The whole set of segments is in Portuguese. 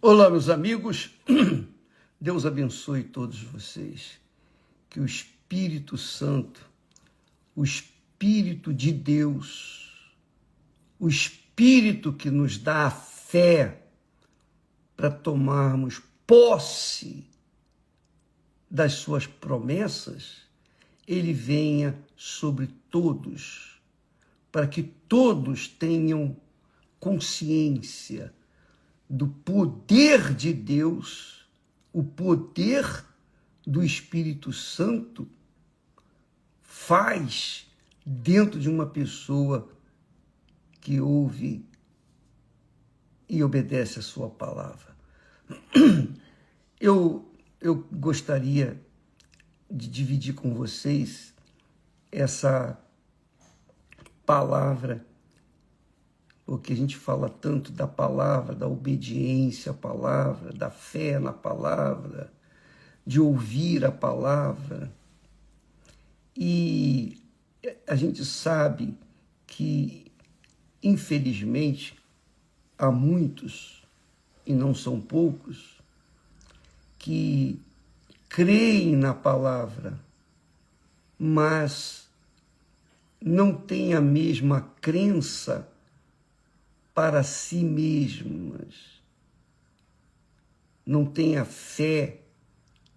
Olá, meus amigos. Deus abençoe todos vocês. Que o Espírito Santo, o Espírito de Deus, o Espírito que nos dá a fé para tomarmos posse das suas promessas, ele venha sobre todos, para que todos tenham consciência do poder de Deus, o poder do Espírito Santo faz dentro de uma pessoa que ouve e obedece a sua palavra. Eu gostaria de dividir com vocês essa palavra, porque a gente fala tanto da palavra, da obediência à palavra, da fé na palavra, de ouvir a palavra. E a gente sabe que, infelizmente, há muitos, e não são poucos, que creem na palavra, mas não têm a mesma crença para si mesmas, não têm a fé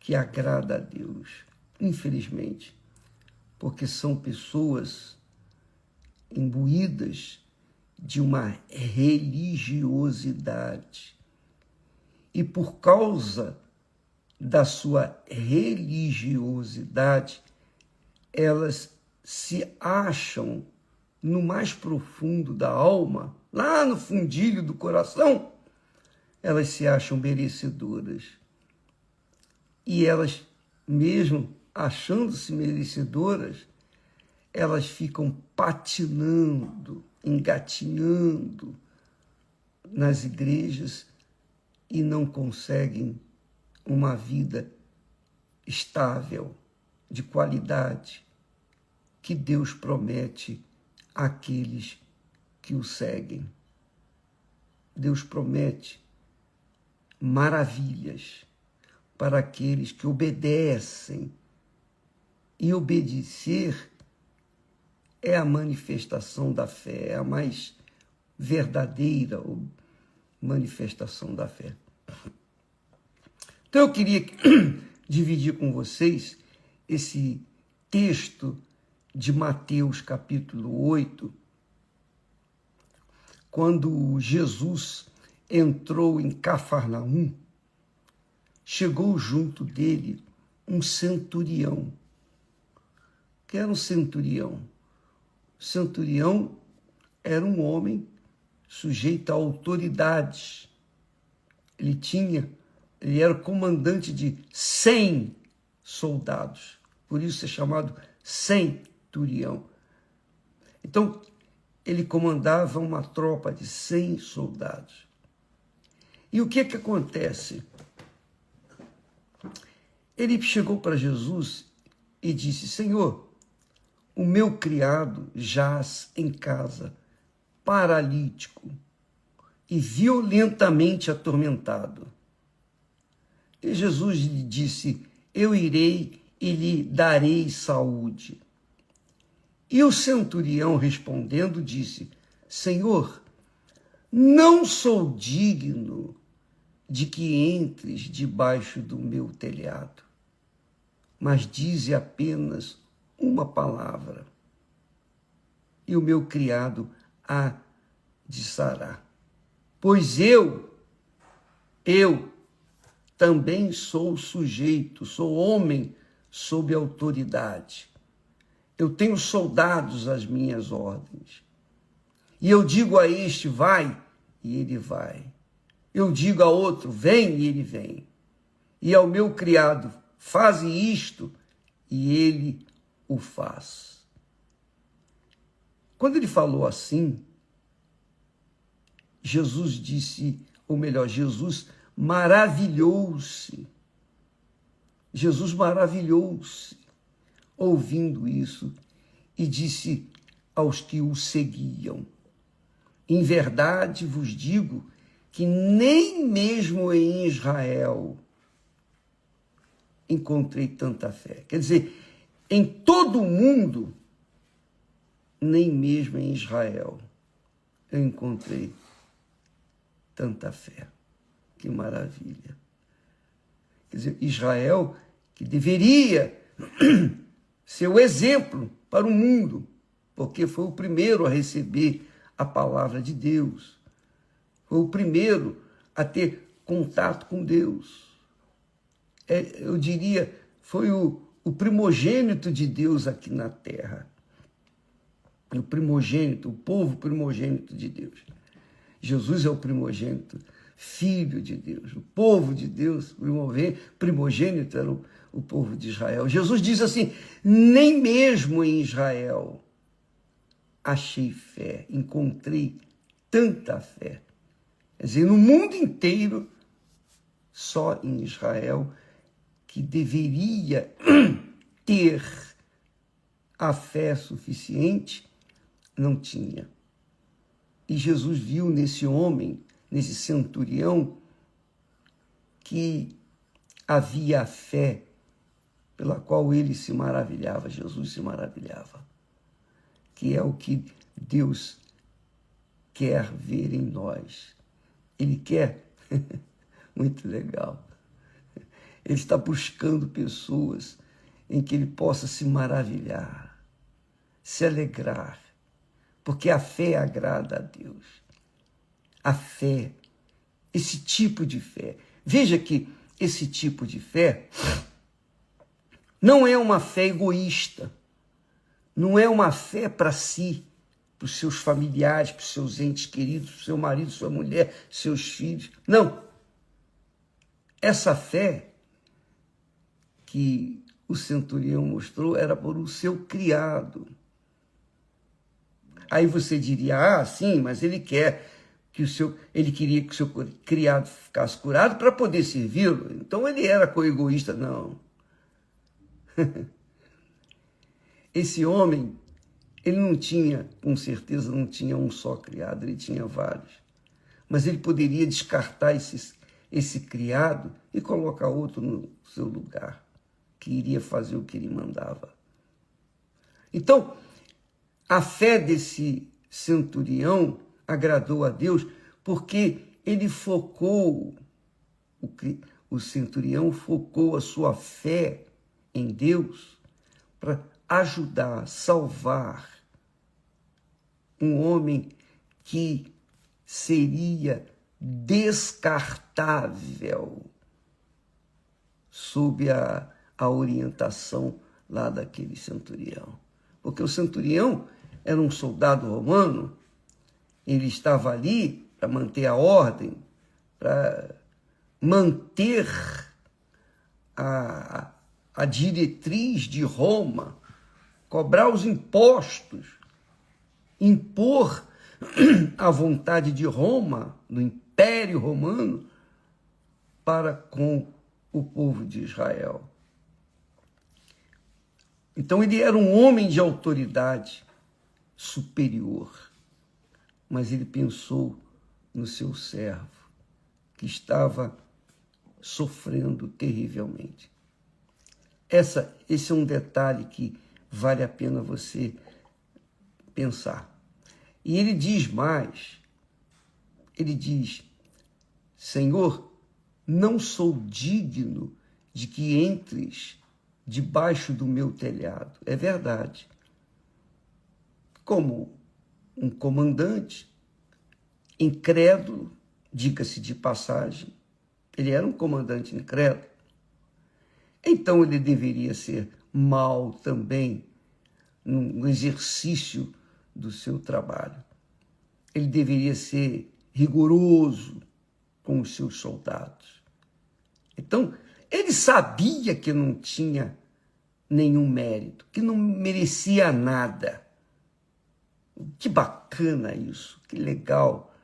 que agrada a Deus, infelizmente, porque são pessoas imbuídas de uma religiosidade. E por causa da sua religiosidade, elas se acham no mais profundo da alma, lá no fundilho do coração, elas se acham merecedoras. E elas, mesmo achando-se merecedoras, elas ficam patinando, engatinhando nas igrejas e não conseguem uma vida estável, de qualidade, que Deus promete àqueles que o seguem. Deus promete maravilhas para aqueles que obedecem. E obedecer é a manifestação da fé, é a mais verdadeira manifestação da fé. Então eu queria dividir com vocês esse texto de Mateus capítulo 8, quando Jesus entrou em Cafarnaum, chegou junto dele um centurião. Que era um centurião? O centurião era um homem sujeito a autoridades. Ele era comandante de 100 soldados. Por isso é chamado centurião. Então, ele comandava uma tropa de 100 soldados. E o que acontece? Ele chegou para Jesus e disse: Senhor, o meu criado jaz em casa, paralítico e violentamente atormentado. E Jesus lhe disse: eu irei e lhe darei saúde. E o centurião, respondendo, disse: Senhor, não sou digno de que entres debaixo do meu telhado, mas dize apenas uma palavra, e o meu criado há de sarar. Pois eu também sou sujeito, sou homem sob autoridade. Eu tenho soldados às minhas ordens. E eu digo a este, vai, e ele vai. Eu digo a outro, vem, e ele vem. E ao meu criado, faze isto, e ele o faz. Quando ele falou assim, Jesus disse, ou melhor, Jesus maravilhou-se. Jesus maravilhou-se ouvindo isso e disse aos que o seguiam: em verdade vos digo que nem mesmo em Israel encontrei tanta fé. Quer dizer, em todo o mundo, nem mesmo em Israel eu encontrei tanta fé. Que maravilha. Quer dizer, Israel, que deveria ser o exemplo para o mundo, porque foi o primeiro a receber a palavra de Deus. Foi o primeiro a ter contato com Deus. Eu diria, foi o primogênito de Deus aqui na terra. O primogênito, o povo primogênito de Deus. Jesus é o primogênito, filho de Deus. O povo de Deus, primogênito era o povo de Israel. Jesus diz assim, nem mesmo em Israel achei fé, encontrei tanta fé. Quer dizer, no mundo inteiro, só em Israel, que deveria ter a fé suficiente, não tinha. E Jesus viu nesse homem, nesse centurião, que havia a fé pela qual ele se maravilhava, Jesus se maravilhava, que é o que Deus quer ver em nós. Ele quer, muito legal, ele está buscando pessoas em que ele possa se maravilhar, se alegrar, porque a fé agrada a Deus. A fé, esse tipo de fé. Veja que esse tipo de fé não é uma fé egoísta, não é uma fé para si, para os seus familiares, para os seus entes queridos, para o seu marido, sua mulher, seus filhos. Não. Essa fé que o centurião mostrou era por o seu criado. Aí você diria, sim, mas ele queria que o seu criado ficasse curado para poder servi-lo. Então ele era coegoísta. Não. Esse homem, ele não tinha, com certeza, não tinha um só criado, ele tinha vários. Mas ele poderia descartar esse criado e colocar outro no seu lugar, que iria fazer o que ele mandava. Então, a fé desse centurião agradou a Deus porque ele focou, o centurião focou a sua fé em Deus para ajudar, salvar um homem que seria descartável sob a orientação lá daquele centurião. Porque o centurião era um soldado romano, ele estava ali para manter a ordem, para manter a diretriz de Roma, cobrar os impostos, impor a vontade de Roma, do Império Romano, para com o povo de Israel. Então ele era um homem de autoridade superior, mas ele pensou no seu servo, que estava sofrendo terrivelmente. Esse é um detalhe que vale a pena você pensar. E ele diz mais, ele diz, Senhor, não sou digno de que entres debaixo do meu telhado. É verdade. Como um comandante incrédulo, diga-se de passagem, ele era um comandante incrédulo, então ele deveria ser mau também no exercício do seu trabalho. Ele deveria ser rigoroso com os seus soldados. Então, ele sabia que não tinha nenhum mérito, que não merecia nada. Que bacana isso, que legal.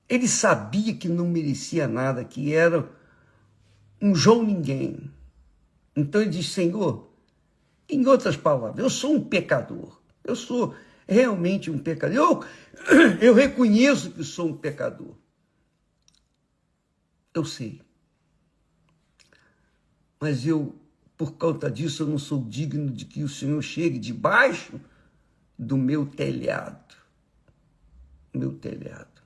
Ele sabia que não merecia nada, que era um João Ninguém. Então ele diz, Senhor, em outras palavras, eu sou um pecador. Eu sou realmente um pecador. Eu reconheço que sou um pecador. Eu sei. Mas eu, por conta disso, eu não sou digno de que o Senhor chegue debaixo do meu telhado. Meu telhado.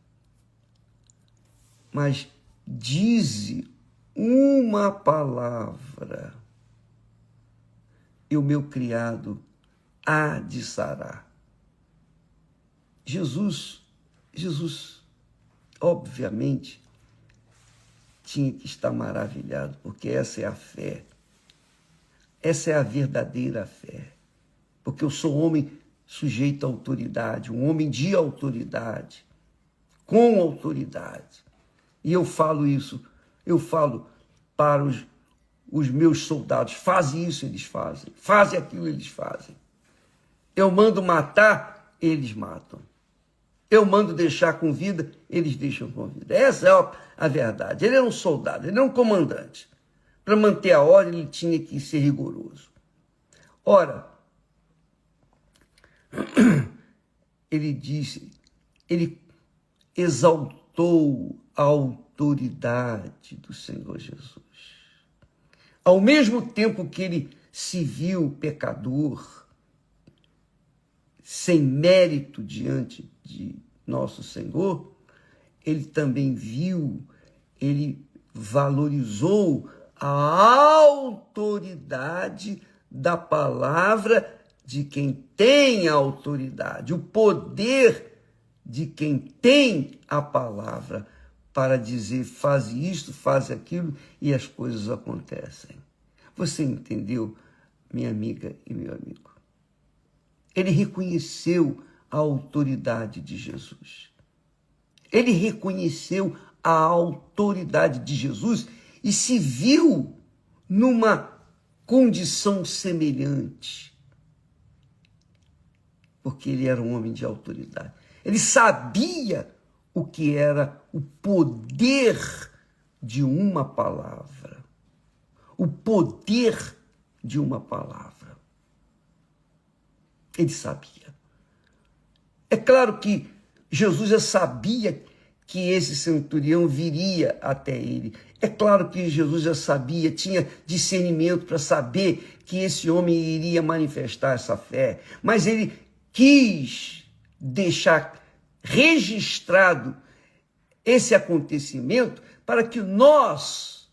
Mas dize uma palavra e o meu criado há de sarar. Jesus, obviamente, tinha que estar maravilhado, porque essa é a fé. Essa é a verdadeira fé. Porque eu sou homem sujeito à autoridade, um homem de autoridade, com autoridade. E eu falo isso, eu falo para os meus soldados, fazem isso, eles fazem aquilo, eles fazem. Eu mando matar, eles matam. Eu mando deixar com vida, eles deixam com vida. Essa é a verdade. Ele era um soldado, ele era um comandante. Para manter a ordem, ele tinha que ser rigoroso. Ora, ele exaltou a autoridade do Senhor Jesus. Ao mesmo tempo que ele se viu pecador, sem mérito diante de nosso Senhor, ele também ele valorizou a autoridade da palavra de quem tem a autoridade, o poder de quem tem a palavra para dizer faz isto, faz aquilo e as coisas acontecem. Você entendeu, minha amiga e meu amigo? Ele reconheceu a autoridade de Jesus. Ele reconheceu a autoridade de Jesus e se viu numa condição semelhante. Porque ele era um homem de autoridade. Ele sabia o que era o poder de uma palavra. O poder de uma palavra. Ele sabia. É claro que Jesus já sabia que esse centurião viria até ele. É claro que Jesus já sabia, tinha discernimento para saber que esse homem iria manifestar essa fé. Mas ele quis deixar registrado esse acontecimento para que nós,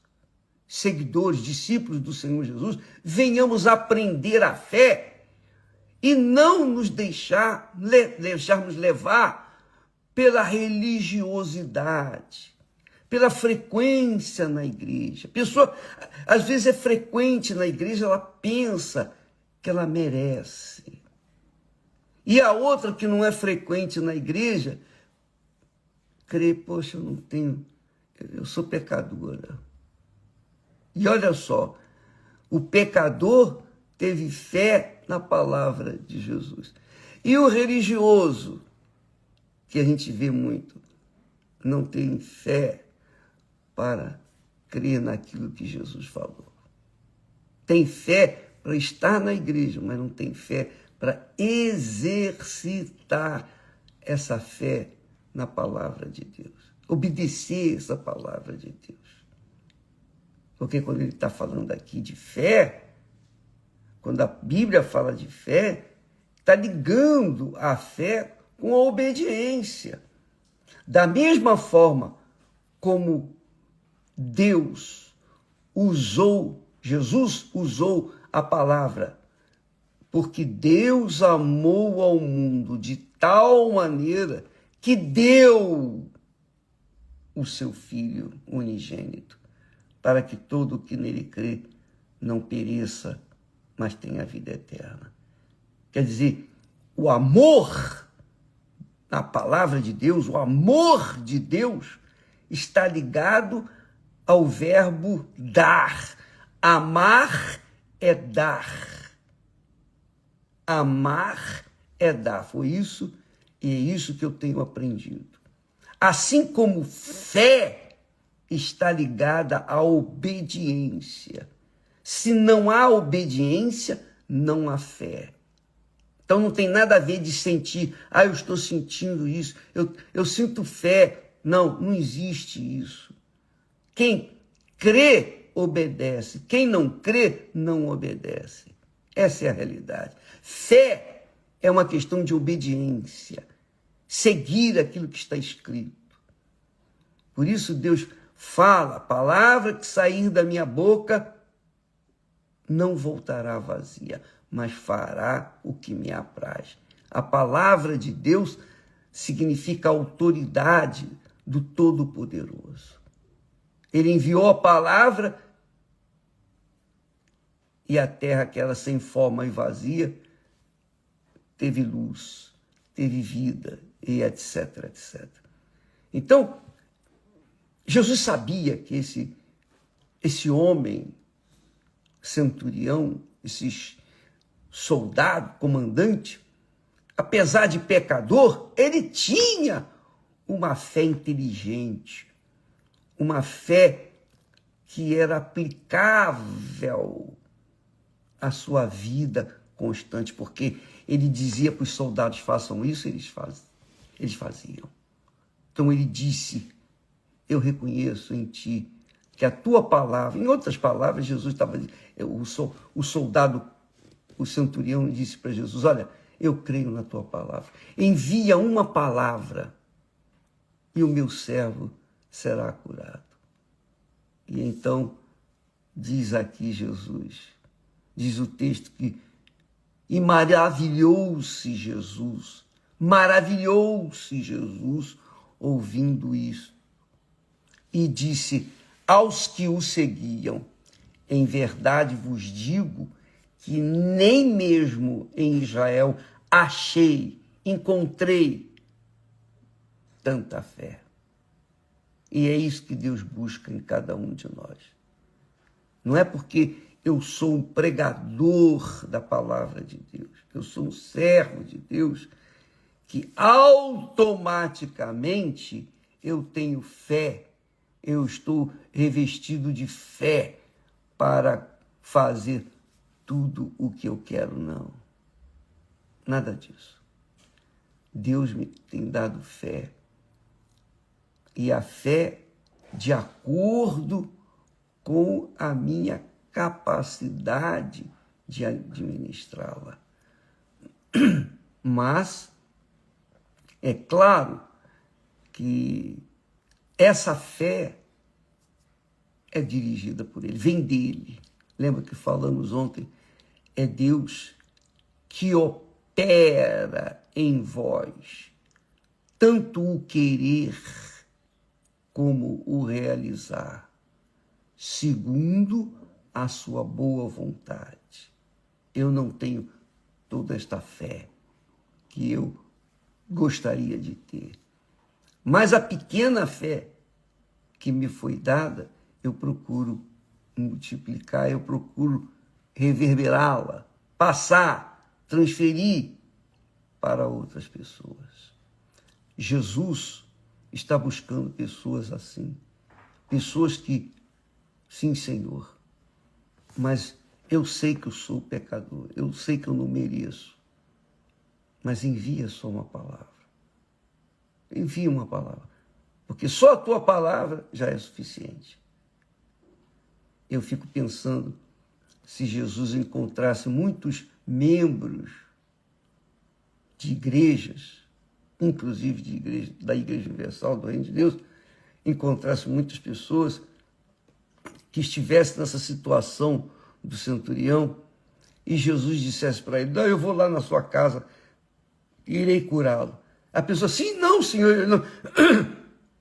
seguidores, discípulos do Senhor Jesus, venhamos aprender a fé e não nos deixarmos levar pela religiosidade, pela frequência na igreja. A pessoa, às vezes, é frequente na igreja, ela pensa que ela merece. E a outra que não é frequente na igreja, crê, poxa, eu sou pecadora. E olha só, o pecador teve fé na palavra de Jesus. E o religioso, que a gente vê muito, não tem fé para crer naquilo que Jesus falou. Tem fé para estar na igreja, mas não tem fé para exercitar essa fé na palavra de Deus. Obedecer essa palavra de Deus. Porque quando ele está falando aqui de fé, quando a Bíblia fala de fé, está ligando a fé com a obediência. Da mesma forma como Jesus usou a palavra, porque Deus amou ao mundo de tal maneira que deu o seu Filho unigênito, para que todo o que nele crê não pereça, mas tenha vida eterna. Quer dizer, o amor na palavra de Deus, o amor de Deus está ligado ao verbo dar. Amar é dar. Amar é dar. Foi isso e é isso que eu tenho aprendido. Assim como fé está ligada à obediência. Se não há obediência, não há fé. Então não tem nada a ver de sentir, eu estou sentindo isso, eu sinto fé. Não existe isso. Quem crê, obedece. Quem não crê, não obedece. Essa é a realidade. Fé é uma questão de obediência. Seguir aquilo que está escrito. Por isso Deus fala, a palavra que sair da minha boca não voltará vazia, mas fará o que me apraz. A palavra de Deus significa a autoridade do Todo-Poderoso. Ele enviou a palavra e a terra, que era sem forma e vazia, teve luz, teve vida, e etc, etc. Então, Jesus sabia que esse homem, centurião, esse soldado, comandante, apesar de pecador, ele tinha uma fé inteligente, uma fé que era aplicável à sua vida constante, porque ele dizia para os soldados, façam isso, eles faziam. Então ele disse, eu reconheço em ti que a tua palavra, em outras palavras, Jesus estava, o soldado, o centurião disse para Jesus, olha, eu creio na tua palavra, envia uma palavra e o meu servo será curado. E então, diz aqui Jesus, diz o texto que, e maravilhou-se Jesus ouvindo isso. E disse aos que o seguiam, em verdade vos digo que nem mesmo em Israel encontrei tanta fé. E é isso que Deus busca em cada um de nós. Não é porque eu sou um pregador da palavra de Deus, eu sou um servo de Deus, que automaticamente eu tenho fé, eu estou revestido de fé para fazer tudo o que eu quero, não. Nada disso. Deus me tem dado fé. E a fé de acordo com a minha capacidade de administrá-la. Mas é claro que essa fé é dirigida por ele, vem dele. Lembra que falamos ontem? É Deus que opera em vós, tanto o querer como o realizar, segundo a sua boa vontade. Eu não tenho toda esta fé que eu gostaria de ter. Mas a pequena fé que me foi dada, eu procuro multiplicar, eu procuro reverberá-la, passar, transferir para outras pessoas. Jesus está buscando pessoas assim, pessoas que, sim, Senhor, mas eu sei que eu sou pecador, eu sei que eu não mereço, mas envia só uma palavra. Envia uma palavra, porque só a tua palavra já é suficiente. Eu fico pensando, se Jesus encontrasse muitos membros de igrejas, inclusive da Igreja Universal do Reino de Deus, encontrasse muitas pessoas que estivessem nessa situação do centurião e Jesus dissesse para ele, não, eu vou lá na sua casa e irei curá-lo. A pessoa, sim, não, Senhor, não.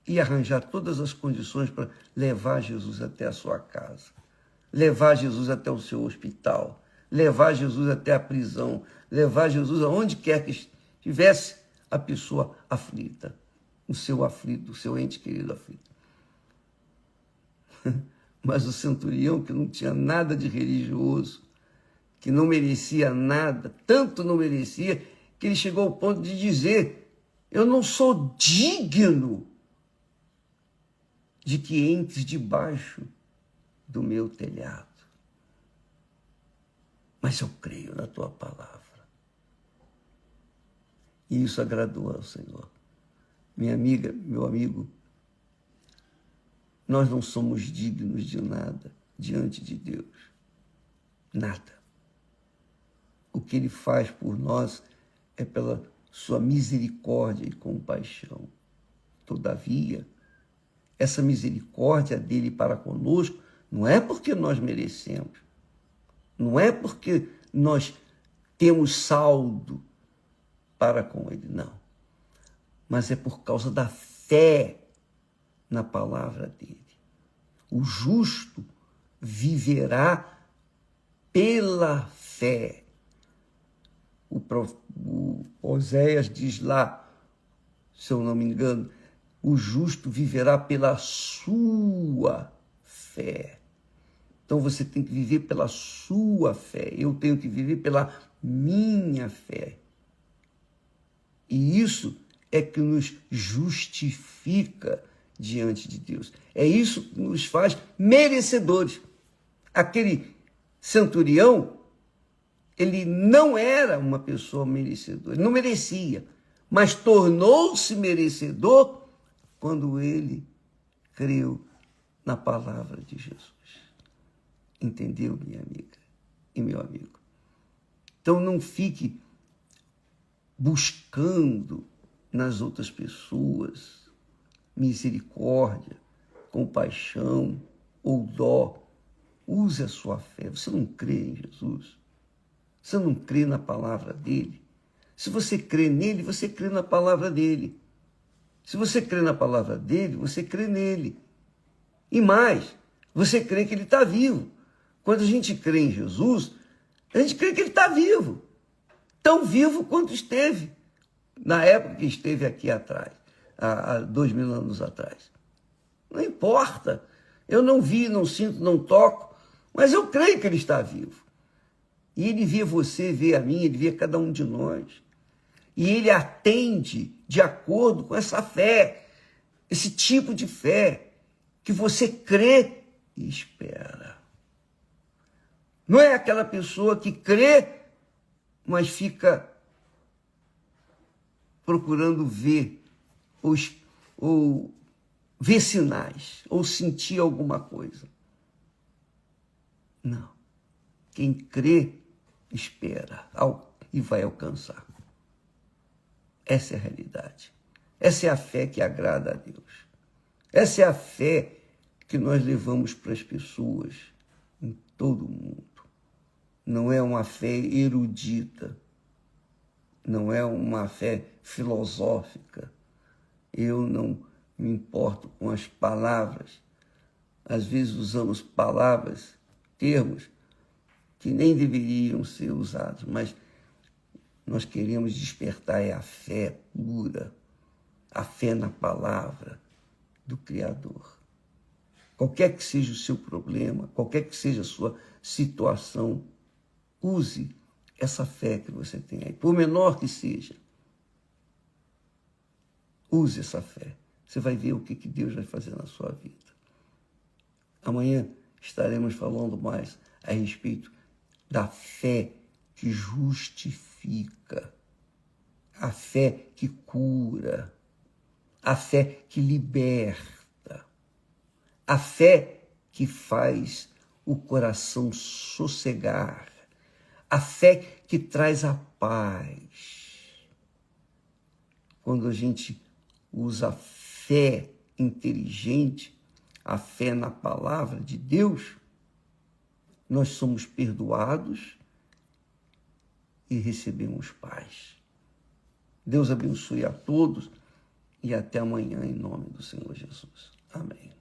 E arranjar todas as condições para levar Jesus até a sua casa, levar Jesus até o seu hospital, levar Jesus até a prisão, levar Jesus aonde quer que estivesse a pessoa aflita, o seu aflito, o seu ente querido aflito. Mas o centurião, que não tinha nada de religioso, que não merecia nada, tanto não merecia, que ele chegou ao ponto de dizer, eu não sou digno de que entres debaixo do meu telhado. Mas eu creio na tua palavra. E isso agradou ao Senhor. Minha amiga, meu amigo, nós não somos dignos de nada diante de Deus. Nada. O que Ele faz por nós é pela sua misericórdia e compaixão. Todavia, essa misericórdia dele para conosco não é porque nós merecemos, não é porque nós temos saldo para com ele, não. Mas é por causa da fé na palavra dele. O justo viverá pela fé. O Oséias diz lá, se eu não me engano, o justo viverá pela sua fé. Então você tem que viver pela sua fé. Eu tenho que viver pela minha fé. E isso é que nos justifica diante de Deus. É isso que nos faz merecedores. Aquele centurião, ele não era uma pessoa merecedora, ele não merecia, mas tornou-se merecedor quando ele creu na palavra de Jesus. Entendeu, minha amiga e meu amigo? Então não fique buscando nas outras pessoas misericórdia, compaixão ou dó. Use a sua fé. Você não crê em Jesus? Você não crê na palavra dele? Se você crê nele, você crê na palavra dele. Se você crê na palavra dele, você crê nele. E mais, você crê que ele está vivo. Quando a gente crê em Jesus, a gente crê que ele está vivo. Tão vivo quanto esteve na época que esteve aqui atrás, há 2000 anos atrás. Não importa. Eu não vi, não sinto, não toco, mas eu creio que ele está vivo. E ele vê você, vê a mim, ele vê cada um de nós. E ele atende de acordo com essa fé, esse tipo de fé que você crê e espera. Não é aquela pessoa que crê, mas fica procurando ver ou ver sinais, ou sentir alguma coisa. Não. Quem crê, espera e vai alcançar. Essa é a realidade. Essa é a fé que agrada a Deus. Essa é a fé que nós levamos para as pessoas em todo o mundo. Não é uma fé erudita, não é uma fé filosófica. Eu não me importo com as palavras. Às vezes usamos palavras, termos, que nem deveriam ser usados, mas nós queremos despertar a fé pura, a fé na palavra do Criador. Qualquer que seja o seu problema, qualquer que seja a sua situação, use essa fé que você tem aí, por menor que seja. Use essa fé. Você vai ver o que Deus vai fazer na sua vida. Amanhã estaremos falando mais a respeito da fé que justifica, a fé que cura, a fé que liberta, a fé que faz o coração sossegar, a fé que traz a paz. Quando a gente usa a fé inteligente, a fé na palavra de Deus, nós somos perdoados e recebemos paz. Deus abençoe a todos e até amanhã em nome do Senhor Jesus. Amém.